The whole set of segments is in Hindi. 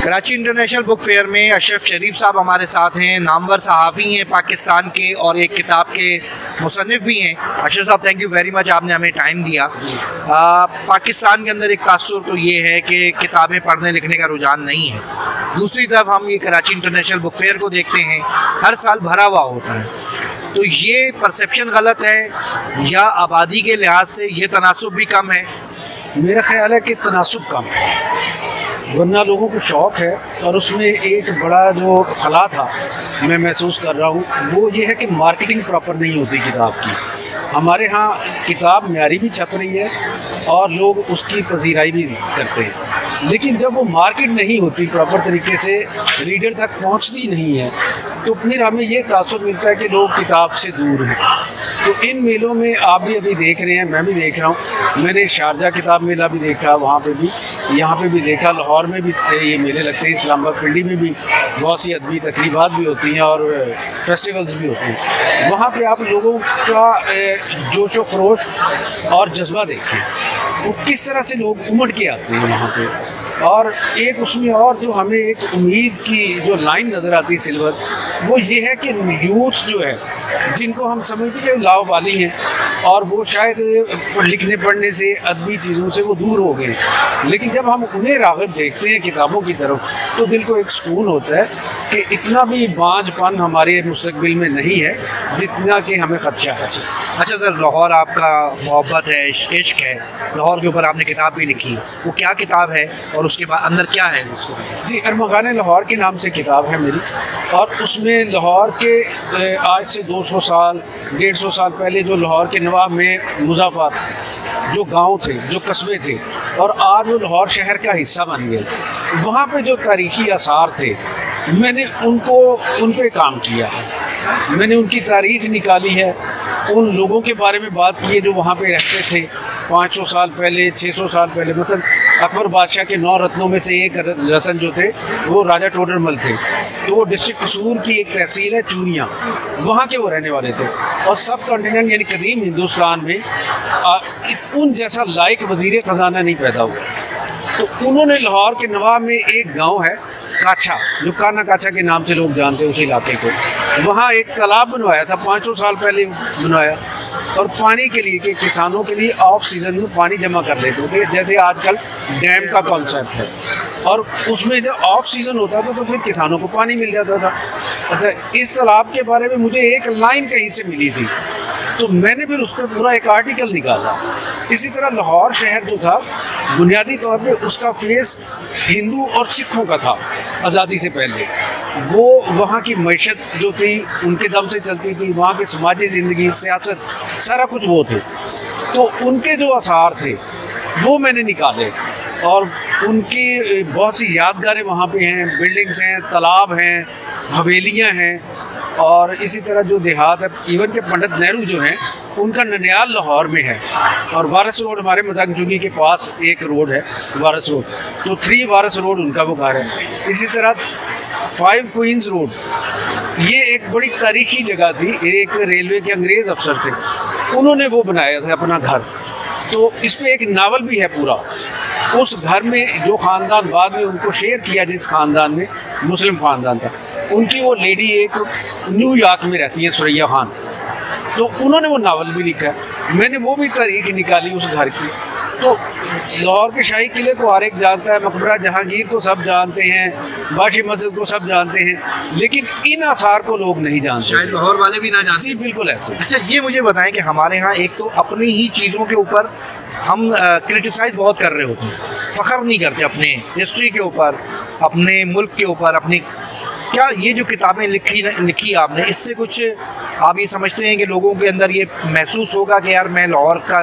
कराची इंटरनेशनल बुक फेयर में अशरफ शरीफ साहब हमारे साथ हैं। नामवर सहाफ़ी हैं पाकिस्तान के और एक किताब के मुसन्निफ़ भी हैं। अशरफ साहब, थैंक यू वेरी मच, आपने हमें टाइम दिया। पाकिस्तान के अंदर एक तासुर तो ये है कि किताबें पढ़ने लिखने का रुझान नहीं है। दूसरी तरफ हम ये कराची इंटरनेशनल बुक फेयर को देखते हैं, हर साल भरा हुआ होता है। तो ये परसेप्शन गलत है या आबादी के लिहाज से ये तनासुब भी कम है? मेरा ख्याल है कि तनासुब कम है, वरना लोगों को शौक़ है। और उसमें एक बड़ा जो खला था मैं महसूस कर रहा हूँ वो ये है कि मार्केटिंग प्रॉपर नहीं होती किताब की। हमारे यहाँ किताब म्यारी भी छप रही है और लोग उसकी पजीराई भी करते हैं, लेकिन जब वो मार्केट नहीं होती प्रॉपर तरीके से, रीडर तक पहुँचती नहीं है, तो फिर हमें ये तासुर मिलता है कि लोग किताब से दूर हैं। तो इन मेलों में आप भी अभी देख रहे हैं, मैं भी देख रहा हूँ। मैंने शारजा किताब मेला भी देखा, वहाँ पे भी, यहाँ पे भी देखा, लाहौर में भी ये मेले लगते हैं, इस्लामाबाद पिंडी में भी बहुत सी अदबी तकरीबात भी होती हैं और फेस्टिवल्स भी होते हैं। वहाँ पे आप लोगों का जोश व खरोश और जज्बा देखें, वो किस तरह से लोग उमड़ के आते हैं वहाँ पे। और एक उसमें और जो हमें एक उम्मीद की जो लाइन नज़र आती है सिल्वर, वो ये है कि यूथ जो है, जिनको हम समझते हैं लावाली हैं और वो शायद लिखने पढ़ने से, अदबी चीज़ों से वो दूर हो गए, लेकिन जब हम उन्हें राग़िब देखते हैं किताबों की तरफ, तो दिल को एक सुकून होता है कि इतना भी बांझपन हमारे मुस्तकबिल में नहीं है जितना कि हमें ख़दशा है। अच्छा सर, लाहौर आपका मोहब्बत है, इश्क है, लाहौर के ऊपर आपने किताब भी लिखी, वो क्या किताब है और उसके बाद अंदर क्या है उसको? जी, अरमगान लाहौर के नाम से किताब है मेरी, और उसमें लाहौर के आज से 200 साल 150 साल पहले जो लाहौर के नवाब में मुज़फ़्फ़र जो गांव थे, जो कस्बे थे, और आज वो लाहौर शहर का हिस्सा बन गए, वहाँ पे जो तारीख़ी आसार थे, मैंने उन पे काम किया है। मैंने उनकी तारीख़ निकाली है, उन लोगों के बारे में बात की है जो वहाँ पे रहते थे 500 साल पहले, 600 साल पहले। मतलब अकबर बादशाह के 9 रत्नों में से एक रतन जो थे वो राजा टोडरमल थे। तो वो डिस्ट्रिक्ट कसूर की एक तहसील है चूनिया, वहाँ के वो रहने वाले थे। और सब कॉन्टिनेंट यानी कदीम हिंदुस्तान में उन जैसा लायक वज़ीर ख़जाना नहीं पैदा हुआ। तो उन्होंने लाहौर के नवाब में एक गाँव है काछा, जो काना काछा के नाम से लोग जानते हैं उस इलाके को, वहाँ एक तालाब बनवाया था 500 साल पहले बनवाया, और पानी के लिए, कि किसानों के लिए ऑफ सीज़न में पानी जमा कर लेते थे, जैसे आजकल डैम का कॉन्सेप्ट है। और उसमें जब ऑफ सीज़न होता था तो फिर किसानों को पानी मिल जाता था। अच्छा, इस तालाब के बारे में मुझे एक लाइन कहीं से मिली थी, तो मैंने फिर उस पर पूरा एक आर्टिकल निकाला। इसी तरह लाहौर शहर जो था, बुनियादी तौर पे उसका फेस हिंदू और सिखों का था आज़ादी से पहले। वो वहाँ की मैशत जो थी उनके दम से चलती थी, वहाँ की समाजी ज़िंदगी, सियासत, सारा कुछ वो थे। तो उनके जो आसार थे वो मैंने निकाले, और उनकी बहुत सी यादगारें वहाँ पे हैं, बिल्डिंग्स हैं, तालाब हैं, हवेलियाँ हैं, और इसी तरह जो देहात है, इवन के पंडित नेहरू जो हैं उनका ननियाल लाहौर में है। और वारिस रोड हमारे मजाकचुंगी के पास एक रोड है वारिस रोड, तो 3 वारिस रोड उनका वो घर है। इसी तरह 5 क्वींस रोड, ये एक बड़ी तारीखी जगह थी, एक रेलवे के अंग्रेज़ अफसर थे, उन्होंने वो बनाया था अपना घर। तो इस पर एक नावल भी है पूरा। उस घर में जो ख़ानदान बाद में उनको शेयर किया, जिस ख़ानदान में, मुस्लिम ख़ानदान था, उनकी वो लेडी एक न्यूयॉर्क में रहती है, सुरैया खान, तो उन्होंने वो नावल भी लिखा है। मैंने वो भी तारीख़ निकाली उस घर की। तो लाहौर के शाही किले को हर एक जानता है, मकबरा जहांगीर को सब जानते हैं, बाशी मस्जिद को सब जानते हैं, लेकिन इन आसार को लोग नहीं जानते, शायद लाहौर वाले भी ना जानते। जी बिल्कुल ऐसे। अच्छा, ये मुझे बताएं कि हमारे यहाँ एक तो अपनी ही चीज़ों के ऊपर हम क्रिटिसाइज़ बहुत कर रहे होते हैं, फ़ख्र नहीं करते अपने हिस्ट्री के ऊपर, अपने मुल्क के ऊपर, अपनी। क्या ये जो किताबें लिखी आपने, इससे कुछ आप ये समझते हैं कि लोगों के अंदर ये महसूस होगा कि यार मैं लाहौर का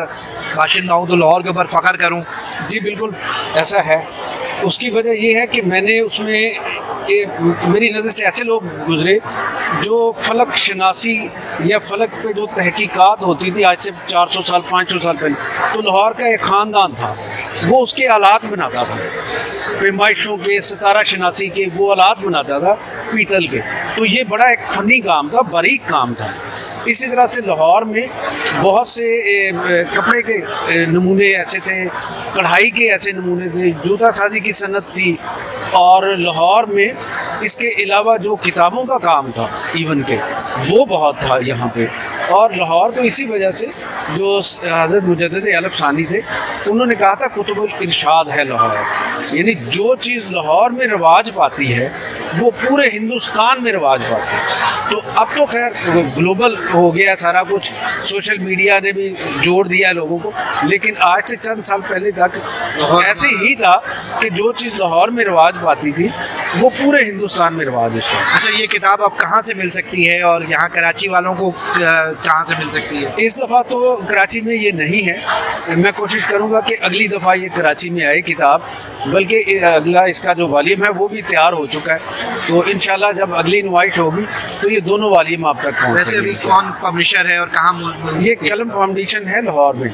बाशिंदा हूँ तो लाहौर के ऊपर फ़ख्र करूँ? जी बिल्कुल ऐसा है। उसकी वजह ये है कि मैंने उसमें मेरी नज़र से ऐसे लोग गुज़रे जो फ़लक शनासी या फ़लक पे जो तहकीकात होती थी आज से 400 साल 500 साल पहले, तो लाहौर का एक ख़ानदान था, वो उसके आलात बनाता था, पैमाइशों के, सितारा शनासी के वो आलात बनाता था पीतल के। तो ये बड़ा एक फ़नी काम था, बारीक काम था। इसी तरह से लाहौर में बहुत से कपड़े के नमूने ऐसे थे, कढ़ाई के ऐसे नमूने थे, जूता साजी की सनत थी, और लाहौर में इसके अलावा जो किताबों का काम था इवन के, वो बहुत था यहाँ पे। और लाहौर को इसी वजह से जो हज़रत मुजद्दिद अलफ सानी थे, उन्होंने कहा था कुतुबुल इरशाद है लाहौर, यानी जो चीज़ लाहौर में रवाज पाती है वो पूरे हिंदुस्तान में रवाज पाती है। तो अब तो खैर ग्लोबल हो गया सारा कुछ, सोशल मीडिया ने भी जोड़ दिया लोगों को, लेकिन आज से चंद साल पहले तक ऐसे ही था कि जो चीज़ लाहौर में रवाज पाती थी वो पूरे हिंदुस्तान में रवाज उसका। अच्छा, ये किताब अब कहाँ से मिल सकती है और यहाँ कराची वालों को कहाँ से मिल सकती है? इस दफ़ा तो कराची में ये नहीं है, मैं कोशिश करूँगा कि अगली दफ़ा ये कराची में आए किताब, बल्कि अगला इसका जो वॉल्यूम है वो भी तैयार हो चुका है। तो इंशाल्लाह जब अगली नुमाइश होगी तो ये दोनों वॉल्यूम आप तक पहुँचेंगे। वैसे अभी कौन पब्लिशर है और कहाँ? ये कलम फाउंडेशन है लाहौर में,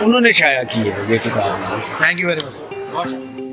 उन्होंने शाया की है ये किताब। Thank you very much.